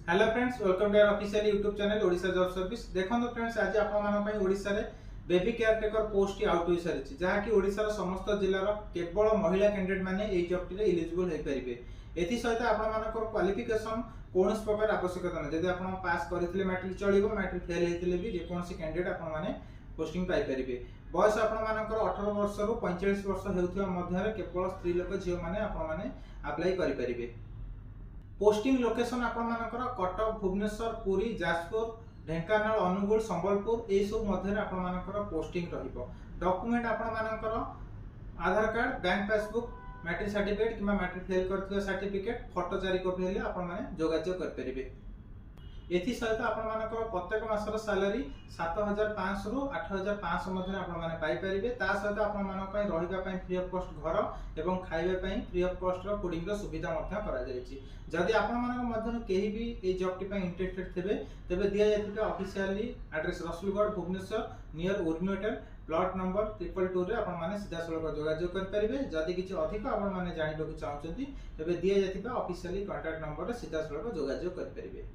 Hello friends, welcome to our official YouTube channel Odisha job service. देखो friends, आज आपण मानक पई ओडिशा रे baby caretaker post out होई सारिछि, जहा कि ओडिशा रो समस्त जिल्ला रो केवल महिला कैंडिडेट माने एई जॉब टी रे एलिजिबल होई परिबे। एथि सहित आपण मानक क्वालिफिकेशन कोनस प्रकार आवश्यकता नै। जदि आपण पास करथिले मैट्रिक चलिबो, मैट्रिक फेल हेतिले भी जे कोनसी कैंडिडेट आपण माने पोस्टिंग पाई परिबे। बयस आपण मानक 18 वर्ष रु 45 वर्ष हेउथिबा मध्ये रे केवल स्त्री लोक झियो माने आपण माने अप्लाई करि परिबे। पोस्टिंग लोकेशन आपण मानकर कटक, भुवनेश्वर, पुरी, जाजपुर, ढेंकानाल, अनुगुल, संबलपुर ए सब मध्य आपण मानकर पोस्टिंग रहिबो। डॉक्यूमेंट आपण मानकर Aadhaar card, bank passbook, matric certificate किबा मैट्रिक फेल करथिबा सर्टिफिकेट, फोटो 4 कॉपी हेले आपण माने जोगाजोग कर परिबे। एथि सहित आपण मानकर प्रत्येक मासर सैलरी 7500 रु 8500 मध्ये आपण माने पाई परिबे। ता सहित आपण मानक पई रहिबा पई फ्री ऑफ कॉस्ट घर एवं खाइबा पई फ्री ऑफ कॉस्ट रो फूडिंग रो सुविधा मध्ये करा जायछि। जदि आपण मानक मध्ये केही भी ए जॉब टी पई इंटरेस्टेड थेबे तबे दिया जायतिका officially address Rasulgarh, Bhubaneswar, near उर्मियोटेल, प्लॉट नंबर 222 रे आपण माने सीधा सळक जोगाजोग कर परिबे। जदि किछि अधिक आपण माने जानिबा को चाहउछंती तबे दिया जायतिका ऑफिशियली कांटेक्ट नंबर रे सीधा सळक जोगाजोग कर परिबे।